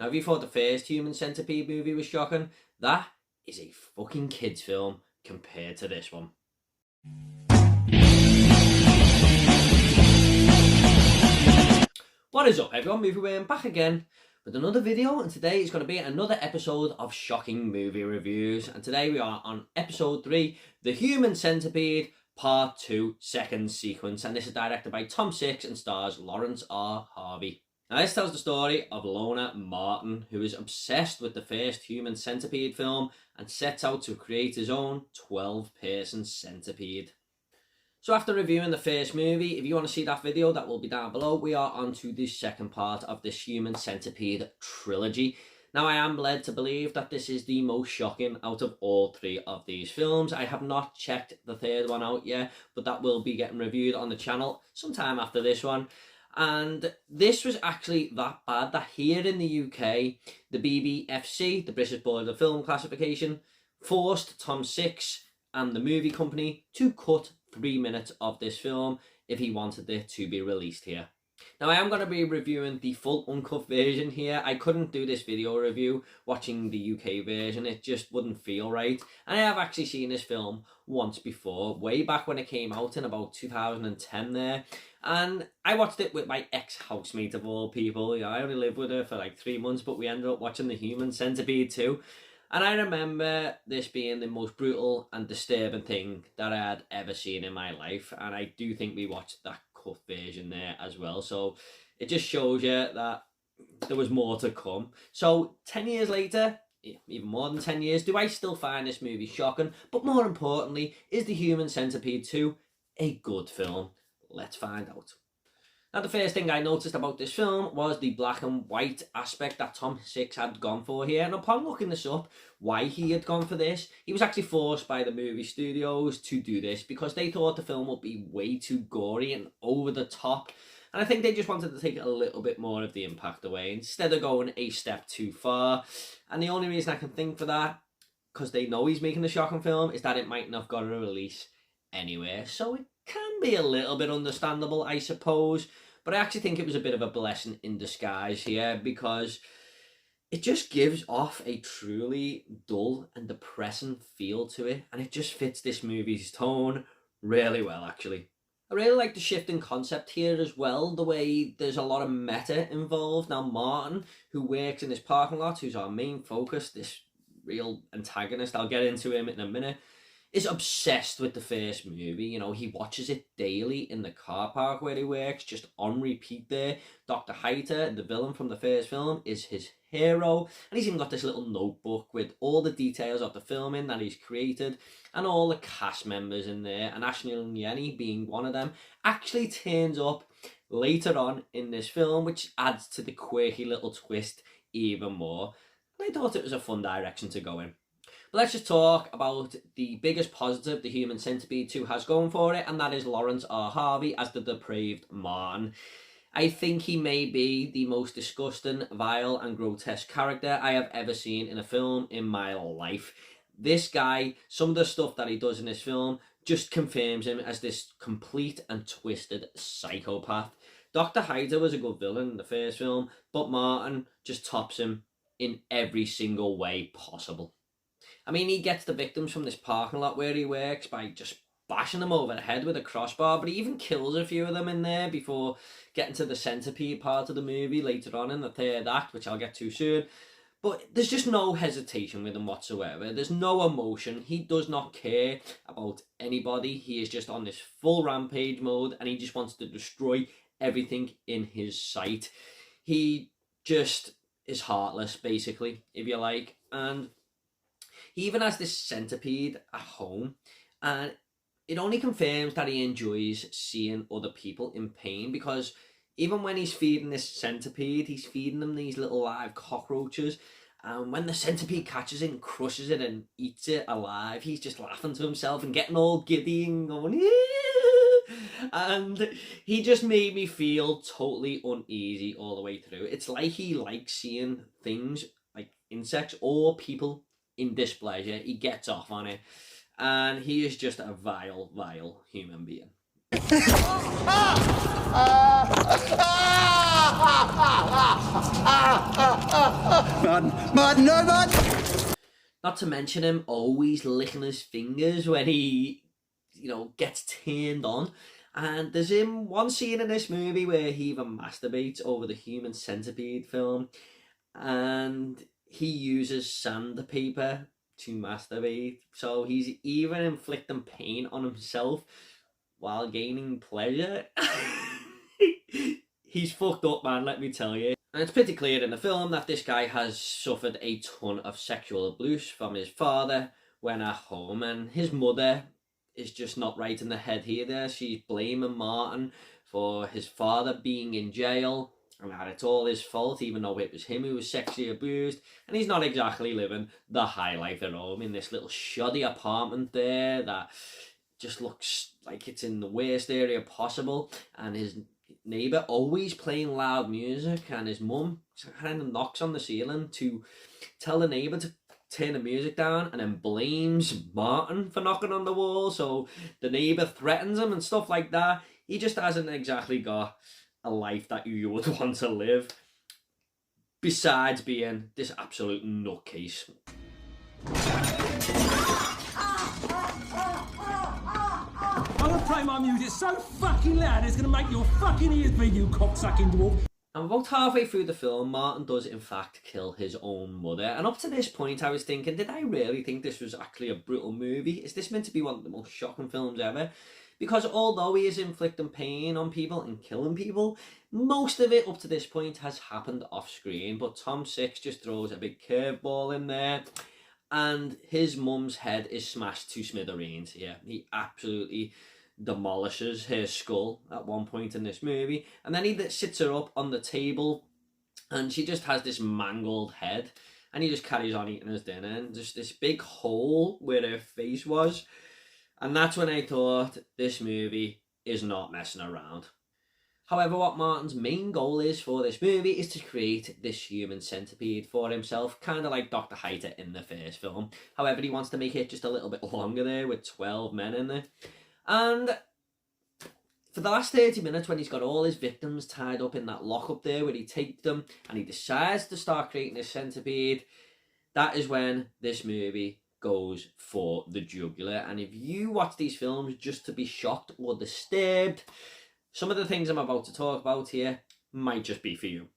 Now, if you thought the first Human Centipede movie was shocking, that is a fucking kids film compared to this one. What is up, everyone? Movie back again with another video, and today is going to be another episode of shocking movie reviews. And today we are on episode 3, The Human Centipede Part 2 Second Sequence, and this is directed by Tom Six and stars Laurence R. Harvey. Now, this tells the story of Lorna Martin, who is obsessed with the first Human Centipede film and sets out to create his own 12-person centipede. So after reviewing the first movie, if you want to see that video, that will be down below. We are on to the second part of this Human Centipede trilogy. Now, I am led to believe that this is the most shocking out of all 3 of these films. I have not checked the third one out yet, but that will be getting reviewed on the channel sometime after this one. And this was actually that bad that here in the UK, the BBFC, the British Board of Film Classification, forced Tom Six and the movie company to cut 3 minutes of this film if he wanted it to be released here. Now, I am going to be reviewing the full uncut version here. I couldn't do this video review watching the UK version. It just wouldn't feel right. And I have actually seen this film once before, way back when it came out in about 2010 there. And I watched it with my ex-housemate of all people. I only lived with her for like 3 months, but we ended up watching The Human Centipede too. And I remember this being the most brutal and disturbing thing that I had ever seen in my life. And I do think we watched that cut version there as well. So it just shows you that there was more to come. So 10 years later, even more than 10 years, do I still find this movie shocking? But more importantly, is The Human Centipede 2 a good film? Let's find out. Now, the first thing I noticed about this film was the black and white aspect that Tom Six had gone for here. And upon looking this up, why he had gone for this, he was actually forced by the movie studios to do this because they thought the film would be way too gory and over the top. And I think they just wanted to take a little bit more of the impact away instead of going a step too far. And the only reason I can think for that, because they know he's making a shocking film, is that it might not have got a release anywhere. So it can be a little bit understandable, I suppose. But I actually think it was a bit of a blessing in disguise here because it just gives off a truly dull and depressing feel to it. And it just fits this movie's tone really well, actually. I really like the shift in concept here as well, the way there's a lot of meta involved. Now, Martin, who works in this parking lot, who's our main focus, this real antagonist, I'll get into him in a minute, is obsessed with the first movie. You know, he watches it daily in the car park where he works, just on repeat there. Dr. Heiter, the villain from the first film, is his hero. And he's even got this little notebook with all the details of the filming that he's created and all the cast members in there. And Ashley and Yenny, being one of them, actually turns up later on in this film, which adds to the quirky little twist even more. And I thought it was a fun direction to go in. But let's just talk about the biggest positive The Human Centipede 2 has going for it, and that is Laurence R. Harvey as the depraved Martin. I think he may be the most disgusting, vile and grotesque character I have ever seen in a film in my life. This guy, some of the stuff that he does in this film just confirms him as this complete and twisted psychopath. Dr. Heiter was a good villain in the first film, but Martin just tops him in every single way possible. I mean, he gets the victims from this parking lot where he works by just bashing them over the head with a crossbar, but he even kills a few of them in there before getting to the centipede part of the movie later on in the third act, which I'll get to soon. But there's just no hesitation with him whatsoever. There's no emotion. He does not care about anybody. He is just on this full rampage mode, and he just wants to destroy everything in his sight. He just is heartless, basically, if you like. And he even has this centipede at home, and it only confirms that he enjoys seeing other people in pain, because even when he's feeding this centipede, he's feeding them these little live cockroaches, and when the centipede catches it and crushes it and eats it alive, he's just laughing to himself and getting all giddy and going, yeah! And he just made me feel totally uneasy all the way through. It's like he likes seeing things like insects or people in displeasure. He gets off on it, and he is just a vile, vile human being. Martin, no, Martin! Not to mention him always licking his fingers when he, gets turned on. And there's one scene in this movie where he even masturbates over the Human Centipede film, and he uses sandpaper to masturbate. So he's even inflicting pain on himself while gaining pleasure. He's fucked up, man, let me tell you. And it's pretty clear in the film that this guy has suffered a ton of sexual abuse from his father when at home, and his mother is just not right in the head either. She's blaming Martin for his father being in jail, and that it's all his fault, even though it was him who was sexually abused, and he's not exactly living the high life at home in this little shoddy apartment there that just looks like it's in the worst area possible, and his neighbour always playing loud music, and his mum kind of knocks on the ceiling to tell the neighbour to turn the music down, and then blames Martin for knocking on the wall, so the neighbour threatens him and stuff like that. He just hasn't exactly got a life that you would want to live, besides being this absolute nutcase. I'm gonna play my music so fucking loud it's gonna make your fucking ears bleed, you cocksucking dwarf. And about halfway through the film, Martin does in fact kill his own mother. And up to this point I was thinking, did I really think this was actually a brutal movie? Is this meant to be one of the most shocking films ever? Because although he is inflicting pain on people and killing people, most of it up to this point has happened off screen. But Tom Six just throws a big curveball in there, and his mum's head is smashed to smithereens here. He absolutely demolishes her skull at one point in this movie, and then he sits her up on the table, and she just has this mangled head, and he just carries on eating his dinner, and just this big hole where her face was. And that's when I thought, this movie is not messing around. However, what Martin's main goal is for this movie is to create this human centipede for himself, kind of like Dr. Heiter in the first film. However, he wants to make it just a little bit longer there with 12 men in there. And for the last 30 minutes, when he's got all his victims tied up in that lockup there where he taped them, and he decides to start creating this centipede, that is when this movie goes for the jugular. And if you watch these films just to be shocked or disturbed, some of the things I'm about to talk about here might just be for you.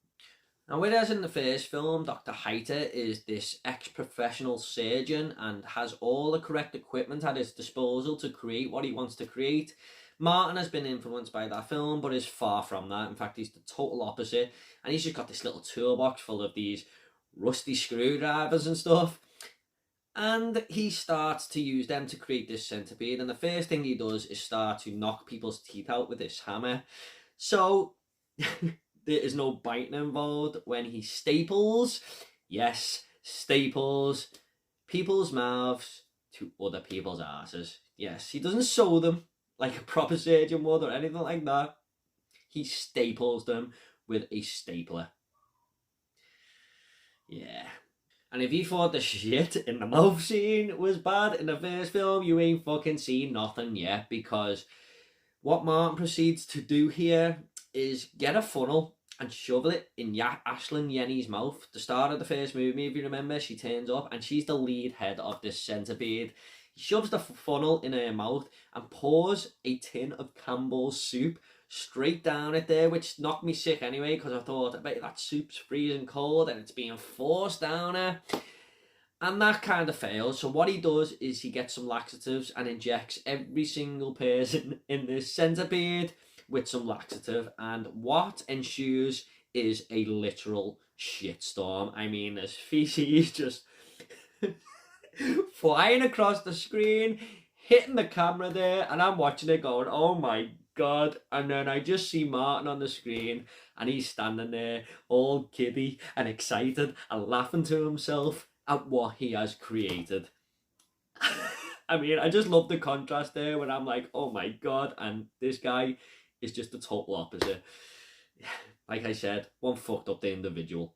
Now, whereas in the first film, Dr. Heiter is this ex-professional surgeon and has all the correct equipment at his disposal to create what he wants to create, Martin has been influenced by that film, but is far from that. In fact, he's the total opposite, and he's just got this little toolbox full of these rusty screwdrivers and stuff. And he starts to use them to create this centipede, and the first thing he does is start to knock people's teeth out with this hammer. So there is no biting involved when he staples, yes, staples, people's mouths to other people's asses. Yes, he doesn't sew them like a proper surgeon would or anything like that. He staples them with a stapler. Yeah. And if you thought the shit in the mouth scene was bad in the first film, you ain't fucking seen nothing yet, because what Martin proceeds to do here is get a funnel and shovel it in Ashlyn Yenny's mouth. The start of the first movie, if you remember, she turns up and she's the lead head of this centipede. He shoves the funnel in her mouth and pours a tin of Campbell's soup straight down it there, which knocked me sick anyway, because I thought, I bet that soup's freezing cold and it's being forced down her. And that kind of fails. So what he does is he gets some laxatives and injects every single person in this centipede with some laxative, and what ensues is a literal shitstorm. I mean, there's feces just flying across the screen, hitting the camera there, and I'm watching it going, oh my God. And then I just see Martin on the screen, and he's standing there all giddy and excited and laughing to himself at what he has created. I mean, I just love the contrast there when I'm like, oh my God, and this guy is just the total opposite. Like I said, one fucked up the individual.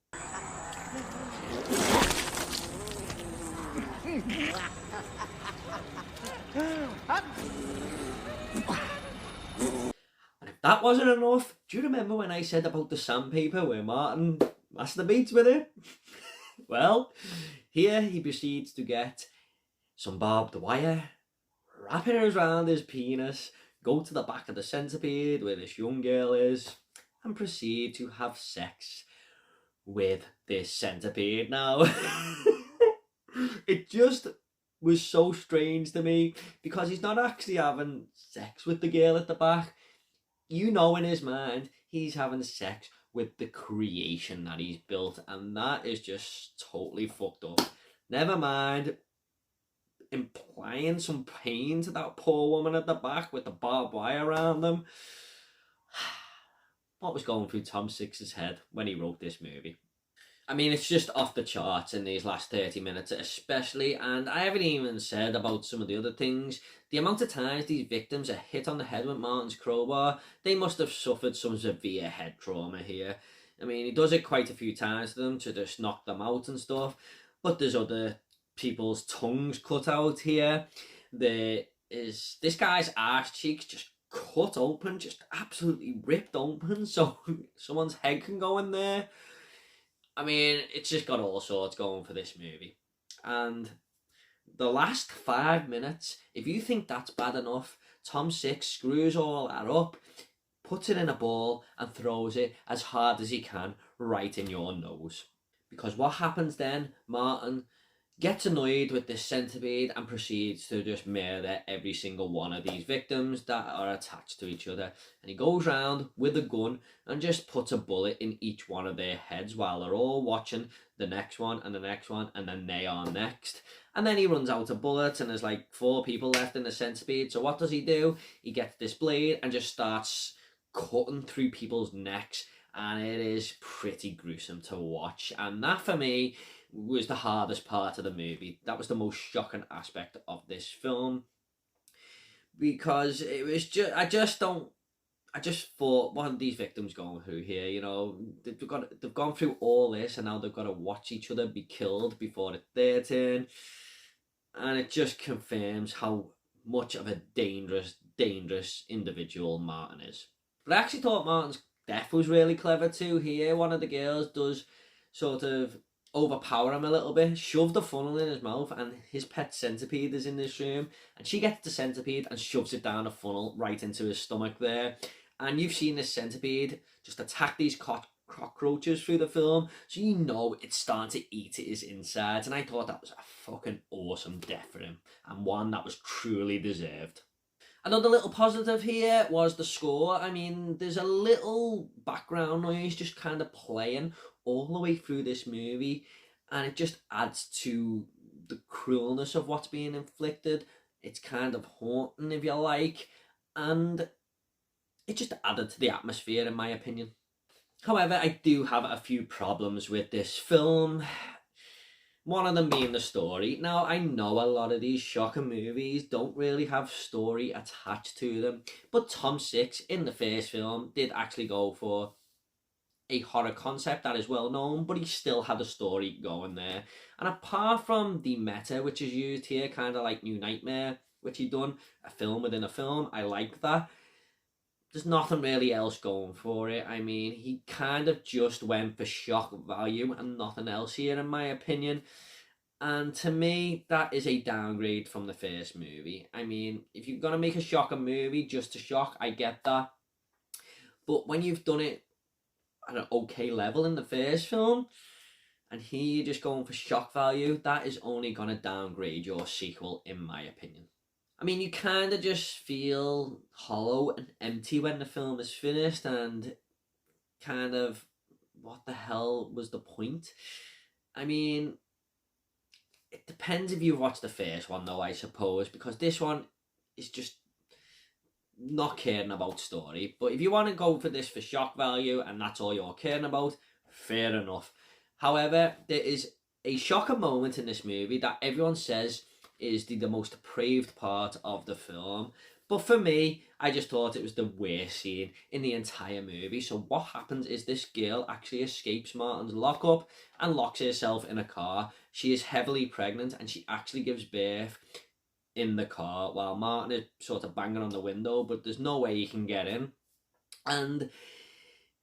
that wasn't enough. Do you remember when I said about the sandpaper where Martin masturbates with it? Well, here he proceeds to get some barbed wire, wrap it around his penis, go to the back of the centipede where this young girl is, and proceed to have sex with this centipede. Now, it just was so strange to me because he's not actually having sex with the girl at the back. You know, in his mind, he's having sex with the creation that he's built, and that is just totally fucked up. Never mind implying some pain to that poor woman at the back with the barbed wire around them. What was going through Tom Six's head when he wrote this movie? I mean, it's just off the charts in these last 30 minutes especially, and I haven't even said about some of the other things. The amount of times these victims are hit on the head with Martin's crowbar, they must have suffered some severe head trauma here. I mean, he does it quite a few times to them to just knock them out and stuff, but there's other people's tongues cut out here. There is this guy's arse cheeks just cut open, just absolutely ripped open, so someone's head can go in there. I mean, it's just got all sorts going for this movie. And the last 5 minutes, if you think that's bad enough, Tom Six screws all that up, puts it in a ball, and throws it as hard as he can right in your nose. Because what happens then? Martin gets annoyed with this centipede and proceeds to just murder every single one of these victims that are attached to each other. And he goes round with a gun and just puts a bullet in each one of their heads while they're all watching the next one and the next one, and then they are next. And then he runs out of bullets and there's like 4 people left in the centipede. So what does he do? He gets this blade and just starts cutting through people's necks, and it is pretty gruesome to watch. And that for me was the hardest part of the movie. That was the most shocking aspect of this film, because it was just I just thought, what are these victims going through here? You know, they've gone through all this and now they've got to watch each other be killed before it's their turn, and it just confirms how much of a dangerous individual Martin is. But I actually thought Martin's death was really clever too. Here, one of the girls does sort of overpower him a little bit, shove the funnel in his mouth, and his pet centipede is in this room, and she gets the centipede and shoves it down the funnel right into his stomach there. And you've seen this centipede just attack these cockroaches through the film, so you know it's starting to eat at his insides, and I thought that was a fucking awesome death for him, and one that was truly deserved. Another little positive here was the score. I mean, there's a little background noise just kind of playing all the way through this movie, and it just adds to the cruelness of what's being inflicted. It's kind of haunting, if you like, and it just added to the atmosphere, in my opinion. However, I do have a few problems with this film. One of them being the story. Now, I know a lot of these shocker movies don't really have story attached to them, but Tom Six in the first film did actually go for a horror concept that is well known, but he still had a story going there. And apart from the meta, which is used here, kind of like New Nightmare, which he done, a film within a film, I like that. There's nothing really else going for it. I mean, he kind of just went for shock value and nothing else here, in my opinion. And to me, that is a downgrade from the first movie. I mean, if you're going to make a shocker movie just to shock, I get that. But when you've done it at an okay level in the first film, and here you're just going for shock value, that is only going to downgrade your sequel, in my opinion. I mean, you kind of just feel hollow and empty when the film is finished, and kind of, what the hell was the point? I mean, it depends if you watch the first one though, I suppose, because this one is just not caring about story. But if you want to go for this for shock value and that's all you're caring about, fair enough. However, there is a shocker moment in this movie that everyone says is the most depraved part of the film, but for me, I just thought it was the worst scene in the entire movie. So what happens is this girl actually escapes Martin's lockup and locks herself in a car. She is heavily pregnant and she actually gives birth in the car while Martin is sort of banging on the window, but there's no way he can get in. And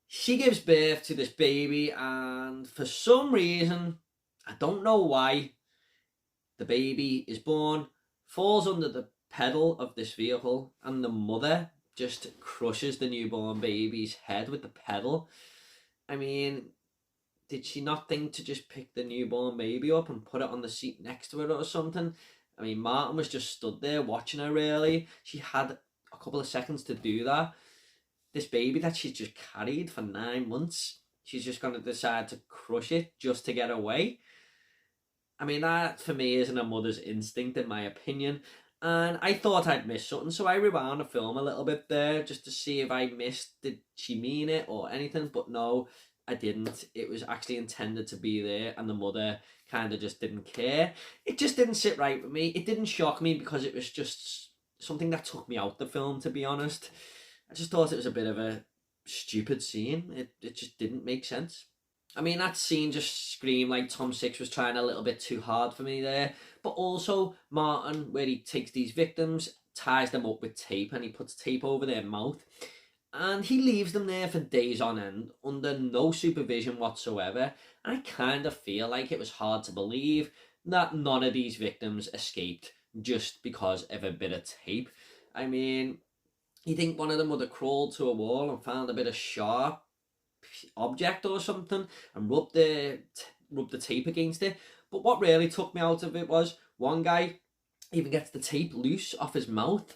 she gives birth to this baby, and for some reason, I don't know why, the baby is born, falls under the pedal of this vehicle, and the mother just crushes the newborn baby's head with the pedal. I mean, did she not think to just pick the newborn baby up and put it on the seat next to her or something? I mean, Martin was just stood there watching her, really. She had a couple of seconds to do that. This baby that she's just carried for 9 months, she's just going to decide to crush it just to get away. I mean, that for me isn't a mother's instinct, in my opinion. And I thought I'd missed something, so I rewound the film a little bit there just to see if I missed, did she mean it or anything? But no, I didn't. It was actually intended to be there, and the mother kind of just didn't care. It just didn't sit right with me. It didn't shock me because it was just something that took me out the film, to be honest. I just thought it was a bit of a stupid scene. It just didn't make sense. I mean, that scene just screamed like Tom Six was trying a little bit too hard for me there. But also, Martin, where he takes these victims, ties them up with tape, and he puts tape over their mouth. And he leaves them there for days on end, under no supervision whatsoever. And I kind of feel like it was hard to believe that none of these victims escaped just because of a bit of tape. I mean, you think one of them would have crawled to a wall and found a bit of sharp object or something and rubbed the tape against it. But what really took me out of it was one guy even gets the tape loose off his mouth,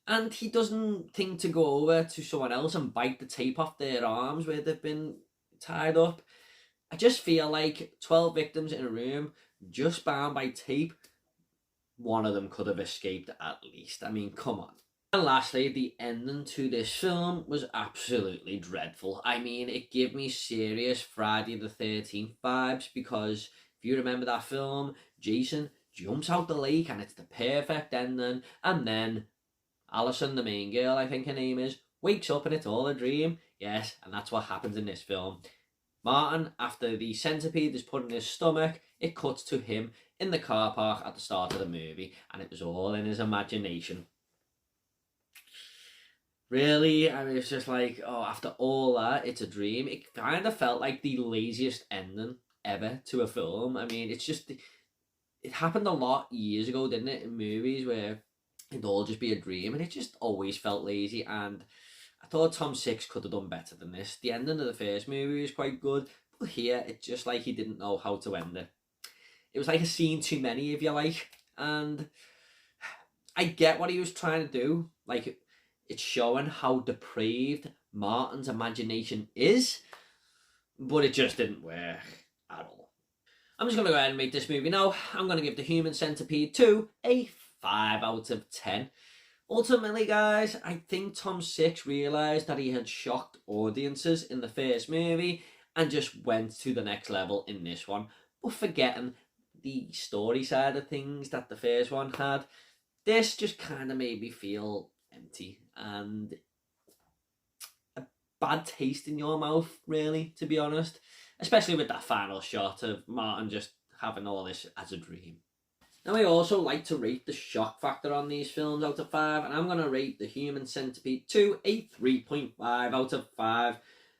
and he doesn't think to go over to someone else and bite the tape off their arms where they've been tied up. I just feel like 12 victims in a room just bound by tape, one of them could have escaped at least. I mean, come on. And lastly, the ending to this film was absolutely dreadful. I mean, it gave me serious Friday the 13th vibes, because if you remember that film, Jason jumps out the lake and it's the perfect ending, and then Alison, the main girl, I think her name is, wakes up and it's all a dream. Yes, and that's what happens in this film. Martin, after the centipede is put in his stomach, it cuts to him in the car park at the start of the movie, and it was all in his imagination. Really, I mean, it's just like, oh, after all that, it's a dream. It kind of felt like the laziest ending ever to a film. I mean, it's just, it happened a lot years ago, didn't it, in movies where it'd all just be a dream, and it just always felt lazy. And I thought Tom Six could have done better than this. The ending of the first movie was quite good, but here, it's just like he didn't know how to end it. It was like a scene too many, if you like, and I get what he was trying to do. Like, it's showing how depraved Martin's imagination is, but it just didn't work at all. I'm just going to go ahead and make this movie now. I'm going to give the Human Centipede 2 a 5 out of 10. Ultimately, guys, I think Tom Six realised that he had shocked audiences in the first movie and just went to the next level in this one, but forgetting the story side of things that the first one had. This just kind of made me feel empty and a bad taste in your mouth, really, to be honest, especially with that final shot of Martin just having all this as a dream. Now, I also like to rate the shock factor on these films out of 5, and I'm going to rate the Human Centipede 2 a 3.5 out of 5.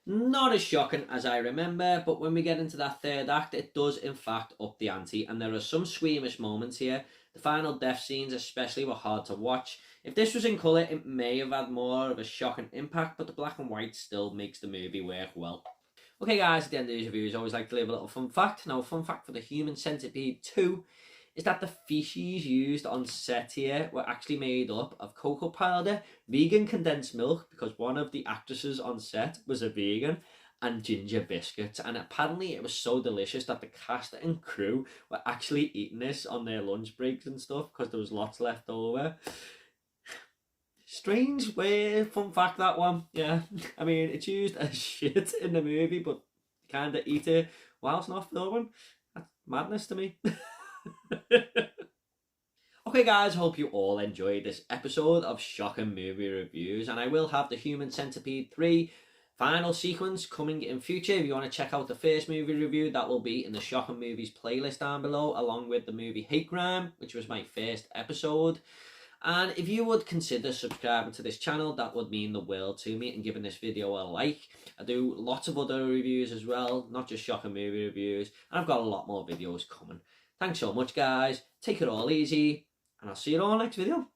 Not as shocking as I remember, but when we get into that third act, it does in fact up the ante, and there are some squeamish moments here. The final death scenes especially were hard to watch. If this was in colour, it may have had more of a shocking impact, but the black and white still makes the movie work well. Okay guys, at the end of these reviews, I always like to leave a little fun fact. Now, a fun fact for the Human Centipede 2 is that the feces used on set here were actually made up of cocoa powder, vegan condensed milk, because one of the actresses on set was a vegan, and ginger biscuits. And apparently it was so delicious that the cast and crew were actually eating this on their lunch breaks and stuff because there was lots left over. Strange, weird, fun fact, that one. Yeah, I mean, it's used as shit in the movie, but kind of eat it whilst not filming. That's madness to me. Okay guys, hope you all enjoyed this episode of Shocking Movie Reviews, and I will have the Human Centipede 3 final sequence coming in future. If you want to check out the first movie review, that will be in the Shocking Movies playlist down below, along with the movie Hate Crime, which was my first episode. And if you would consider subscribing to this channel, that would mean the world to me, and giving this video a like. I do lots of other reviews as well, not just shocking movie reviews, and I've got a lot more videos coming. Thanks so much, guys. Take it all easy, and I'll see you all next video.